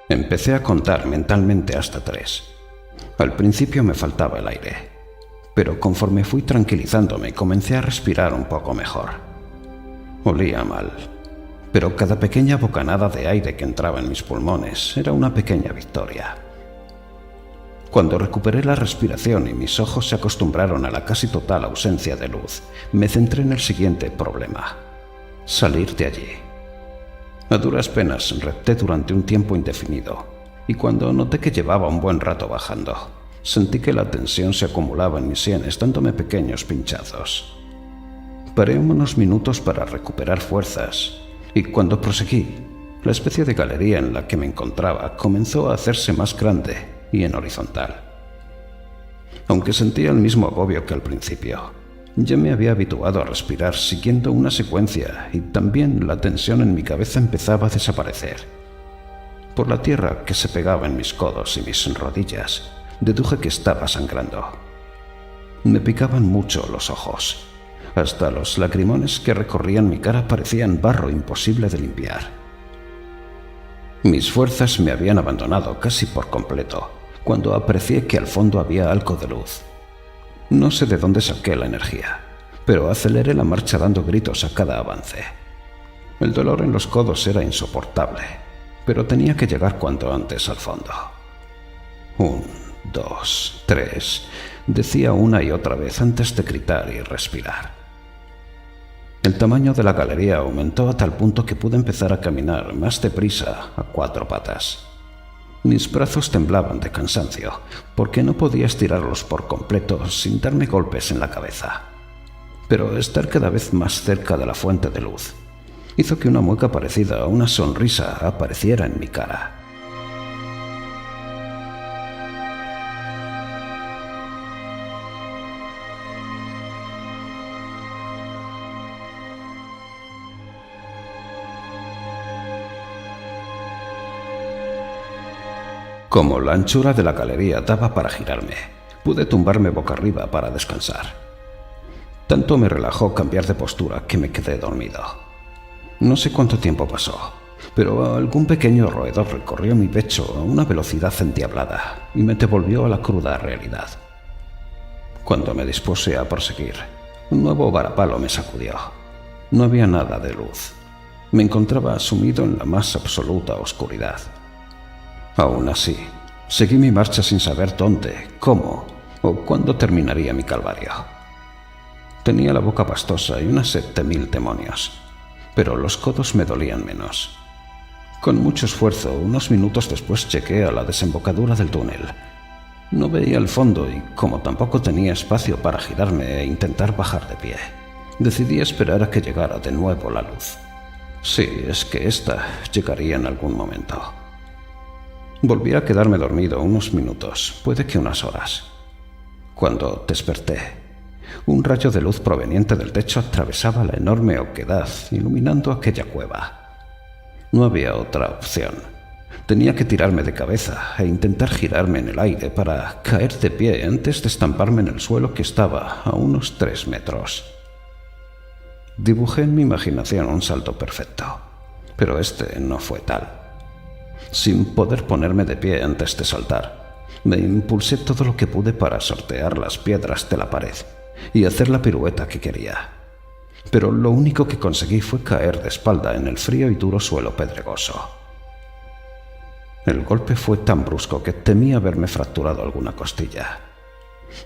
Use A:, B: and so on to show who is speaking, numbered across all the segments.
A: Empecé a contar mentalmente hasta 3. Al principio me faltaba el aire, pero conforme fui tranquilizándome comencé a respirar un poco mejor. Olía mal, pero cada pequeña bocanada de aire que entraba en mis pulmones era una pequeña victoria. Cuando recuperé la respiración y mis ojos se acostumbraron a la casi total ausencia de luz, me centré en el siguiente problema: salir de allí. A duras penas repté durante un tiempo indefinido, y cuando noté que llevaba un buen rato bajando, sentí que la tensión se acumulaba en mis sienes dándome pequeños pinchazos. Paré unos minutos para recuperar fuerzas, y cuando proseguí, la especie de galería en la que me encontraba comenzó a hacerse más grande y en horizontal. Aunque sentía el mismo agobio que al principio, ya me había habituado a respirar siguiendo una secuencia y también la tensión en mi cabeza empezaba a desaparecer. Por la tierra que se pegaba en mis codos y mis rodillas, deduje que estaba sangrando. Me picaban mucho los ojos. Hasta los lagrimones que recorrían mi cara parecían barro imposible de limpiar. Mis fuerzas me habían abandonado casi por completo cuando aprecié que al fondo había algo de luz. No sé de dónde saqué la energía, pero aceleré la marcha dando gritos a cada avance. El dolor en los codos era insoportable, pero tenía que llegar cuanto antes al fondo. 1, 2, 3, decía una y otra vez antes de gritar y respirar. El tamaño de la galería aumentó a tal punto que pude empezar a caminar más deprisa a 4 patas. Mis brazos temblaban de cansancio, porque no podía estirarlos por completo sin darme golpes en la cabeza. Pero estar cada vez más cerca de la fuente de luz hizo que una mueca parecida a una sonrisa apareciera en mi cara. Como la anchura de la galería daba para girarme, pude tumbarme boca arriba para descansar. Tanto me relajó cambiar de postura que me quedé dormido. No sé cuánto tiempo pasó, pero algún pequeño roedor recorrió mi pecho a una velocidad endiablada y me devolvió a la cruda realidad. Cuando me dispuse a proseguir, un nuevo varapalo me sacudió. No había nada de luz. Me encontraba sumido en la más absoluta oscuridad. Aún así, seguí mi marcha sin saber dónde, cómo o cuándo terminaría mi calvario. Tenía la boca pastosa y una sed de 1000 demonios, pero los codos me dolían menos. Con mucho esfuerzo, unos minutos después llegué a la desembocadura del túnel. No veía el fondo y, como tampoco tenía espacio para girarme e intentar bajar de pie, decidí esperar a que llegara de nuevo la luz. Sí, es que ésta llegaría en algún momento. Volví a quedarme dormido unos minutos, puede que unas horas. Cuando desperté, un rayo de luz proveniente del techo atravesaba la enorme oquedad, iluminando aquella cueva. No había otra opción. Tenía que tirarme de cabeza e intentar girarme en el aire para caer de pie antes de estamparme en el suelo que estaba a unos 3 metros. Dibujé en mi imaginación un salto perfecto, pero este no fue tal. Sin poder ponerme de pie antes de saltar, me impulsé todo lo que pude para sortear las piedras de la pared y hacer la pirueta que quería. Pero lo único que conseguí fue caer de espalda en el frío y duro suelo pedregoso. El golpe fue tan brusco que temí haberme fracturado alguna costilla.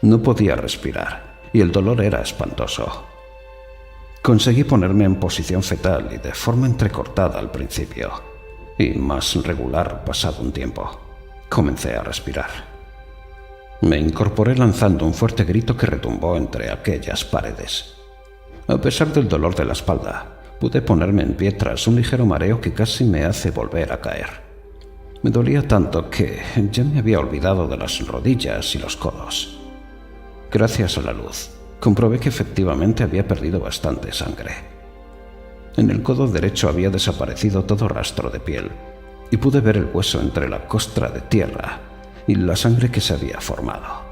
A: No podía respirar y el dolor era espantoso. Conseguí ponerme en posición fetal y de forma entrecortada al principio, y más regular pasado un tiempo. Comencé a respirar. Me incorporé lanzando un fuerte grito que retumbó entre aquellas paredes. A pesar del dolor de la espalda, pude ponerme en pie tras un ligero mareo que casi me hace volver a caer. Me dolía tanto que ya me había olvidado de las rodillas y los codos. Gracias a la luz, comprobé que efectivamente había perdido bastante sangre. En el codo derecho había desaparecido todo rastro de piel, y pude ver el hueso entre la costra de tierra y la sangre que se había formado.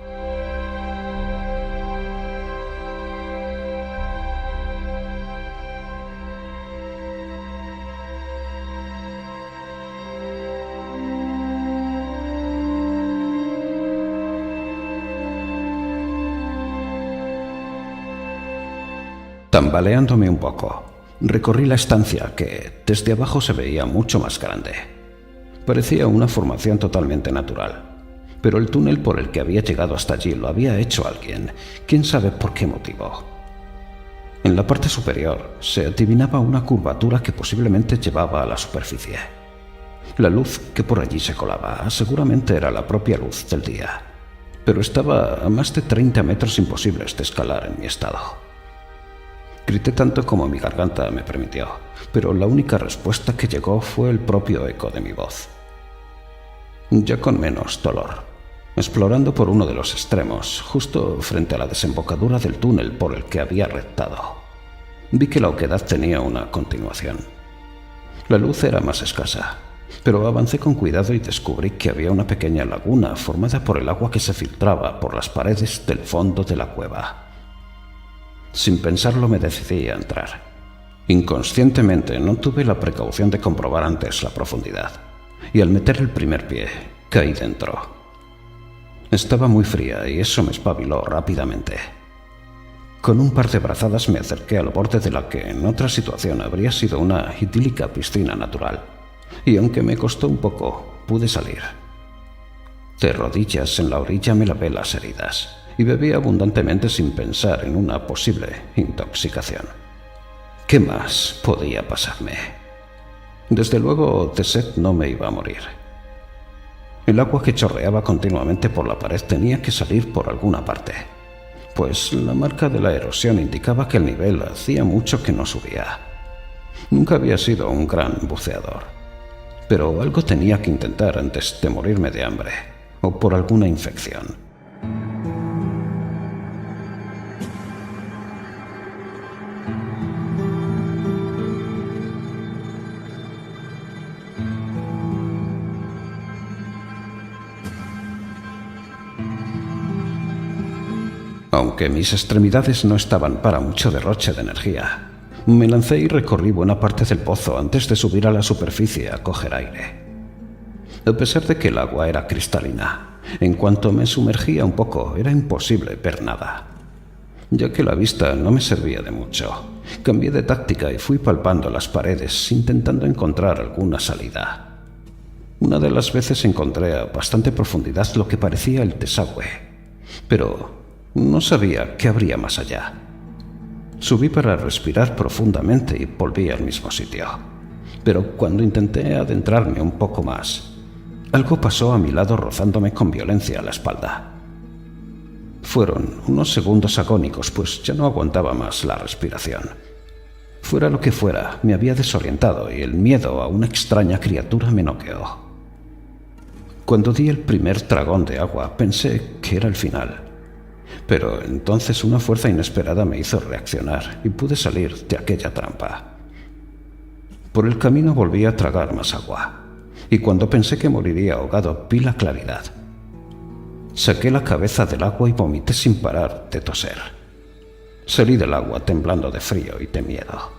A: Tambaleándome un poco, recorrí la estancia que desde abajo se veía mucho más grande. Parecía una formación totalmente natural, pero el túnel por el que había llegado hasta allí lo había hecho alguien, quién sabe por qué motivo. En la parte superior se adivinaba una curvatura que posiblemente llevaba a la superficie. La luz que por allí se colaba seguramente era la propia luz del día, pero estaba a más de 30 metros imposibles de escalar en mi estado. Grité tanto como mi garganta me permitió, pero la única respuesta que llegó fue el propio eco de mi voz. Ya con menos dolor, explorando por uno de los extremos, justo frente a la desembocadura del túnel por el que había reptado, vi que la oquedad tenía una continuación. La luz era más escasa, pero avancé con cuidado y descubrí que había una pequeña laguna formada por el agua que se filtraba por las paredes del fondo de la cueva. Sin pensarlo me decidí a entrar. Inconscientemente no tuve la precaución de comprobar antes la profundidad, y al meter el primer pie, caí dentro. Estaba muy fría y eso me espabiló rápidamente. Con un par de brazadas me acerqué al borde de la que en otra situación habría sido una idílica piscina natural, y aunque me costó un poco, pude salir. De rodillas en la orilla me lavé las heridas y bebí abundantemente sin pensar en una posible intoxicación. ¿Qué más podía pasarme? Desde luego, de sed no me iba a morir. El agua que chorreaba continuamente por la pared tenía que salir por alguna parte, pues la marca de la erosión indicaba que el nivel hacía mucho que no subía. Nunca había sido un gran buceador, pero algo tenía que intentar antes de morirme de hambre o por alguna infección. Aunque mis extremidades no estaban para mucho derroche de energía, me lancé y recorrí buena parte del pozo antes de subir a la superficie a coger aire. A pesar de que el agua era cristalina, en cuanto me sumergía un poco era imposible ver nada. Ya que la vista no me servía de mucho, cambié de táctica y fui palpando las paredes intentando encontrar alguna salida. Una de las veces encontré a bastante profundidad lo que parecía el desagüe, pero no sabía qué habría más allá. Subí para respirar profundamente y volví al mismo sitio. Pero cuando intenté adentrarme un poco más, algo pasó a mi lado rozándome con violencia a la espalda. Fueron unos segundos agónicos, pues ya no aguantaba más la respiración. Fuera lo que fuera, me había desorientado y el miedo a una extraña criatura me noqueó. Cuando di el primer tragón de agua, pensé que era el final. Pero entonces una fuerza inesperada me hizo reaccionar y pude salir de aquella trampa. Por el camino volví a tragar más agua, y cuando pensé que moriría ahogado vi la claridad. Saqué la cabeza del agua y vomité sin parar de toser. Salí del agua temblando de frío y de miedo.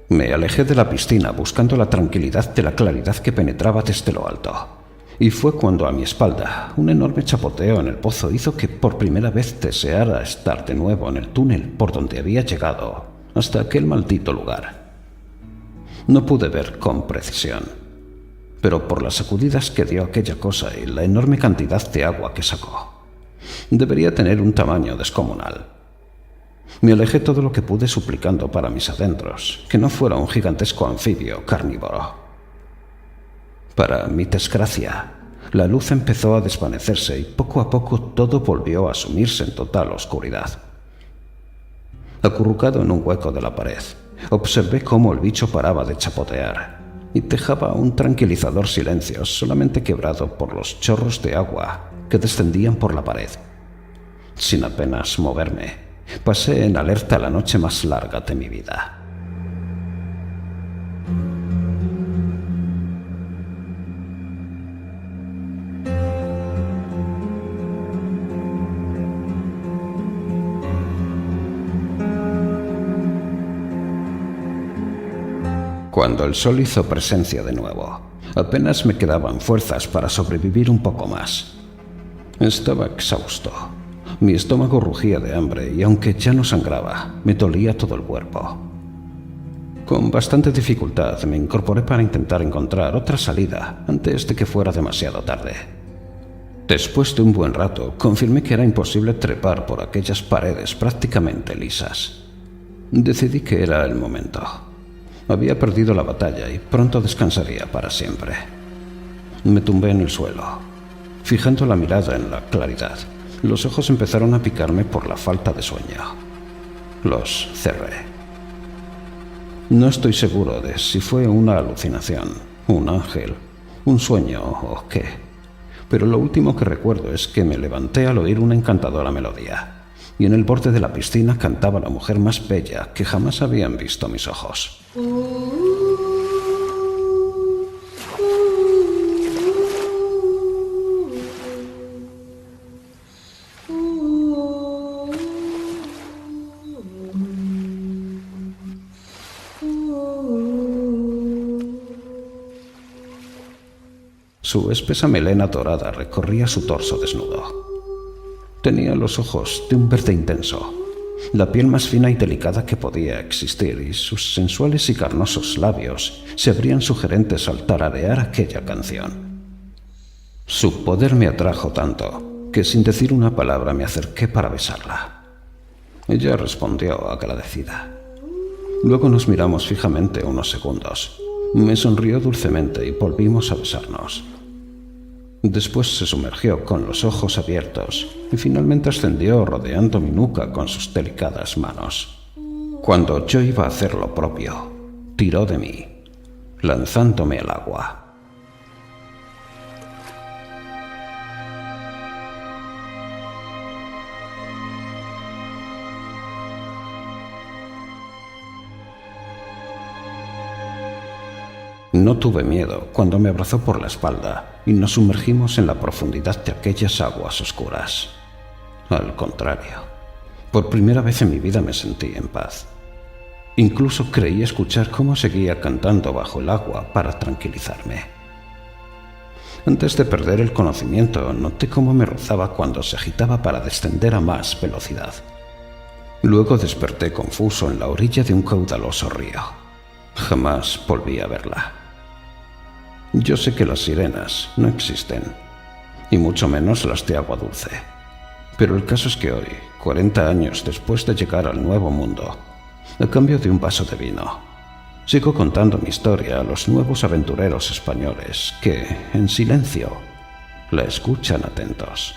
A: Me alejé de la piscina buscando la tranquilidad de la claridad que penetraba desde lo alto. Y fue cuando a mi espalda un enorme chapoteo en el pozo hizo que por primera vez deseara estar de nuevo en el túnel por donde había llegado hasta aquel maldito lugar. No pude ver con precisión, pero por las sacudidas que dio aquella cosa y la enorme cantidad de agua que sacó, debería tener un tamaño descomunal. Me alejé todo lo que pude suplicando para mis adentros que no fuera un gigantesco anfibio carnívoro. Para mi desgracia, la luz empezó a desvanecerse y poco a poco todo volvió a sumirse en total oscuridad. Acurrucado en un hueco de la pared, observé cómo el bicho paraba de chapotear y dejaba un tranquilizador silencio solamente quebrado por los chorros de agua que descendían por la pared. Sin apenas moverme, pasé en alerta la noche más larga de mi vida. Cuando el sol hizo presencia de nuevo, apenas me quedaban fuerzas para sobrevivir un poco más. Estaba exhausto, Mi estómago rugía de hambre y aunque ya no sangraba, me dolía todo el cuerpo. Con bastante dificultad me incorporé para intentar encontrar otra salida antes de que fuera demasiado tarde. Después de un buen rato, confirmé que era imposible trepar por aquellas paredes prácticamente lisas. Decidí que era el momento. Había perdido la batalla y pronto descansaría para siempre. Me tumbé en el suelo, fijando la mirada en la claridad. Los ojos empezaron a picarme por la falta de sueño. Los cerré. No estoy seguro de si fue una alucinación, un ángel, un sueño o qué, pero lo último que recuerdo es que me levanté al oír una encantadora melodía, y en el borde de la piscina cantaba la mujer más bella que jamás habían visto mis ojos. Su espesa melena dorada recorría su torso desnudo. Tenía los ojos de un verde intenso, la piel más fina y delicada que podía existir, y sus sensuales y carnosos labios se abrían sugerentes al tararear aquella canción. Su poder me atrajo tanto que sin decir una palabra me acerqué para besarla. Ella respondió agradecida. Luego nos miramos fijamente unos segundos. Me sonrió dulcemente y volvimos a besarnos. Después se sumergió con los ojos abiertos y finalmente ascendió rodeando mi nuca con sus delicadas manos. Cuando yo iba a hacer lo propio, tiró de mí, lanzándome al agua. No tuve miedo cuando me abrazó por la espalda y nos sumergimos en la profundidad de aquellas aguas oscuras. Al contrario, por primera vez en mi vida me sentí en paz. Incluso creí escuchar cómo seguía cantando bajo el agua para tranquilizarme. Antes de perder el conocimiento, noté cómo me rozaba cuando se agitaba para descender a más velocidad. Luego desperté confuso en la orilla de un caudaloso río. Jamás volví a verla. Yo sé que las sirenas no existen, y mucho menos las de agua dulce. Pero el caso es que hoy, 40 años después de llegar al Nuevo Mundo, a cambio de un vaso de vino, sigo contando mi historia a los nuevos aventureros españoles que, en silencio, la escuchan atentos.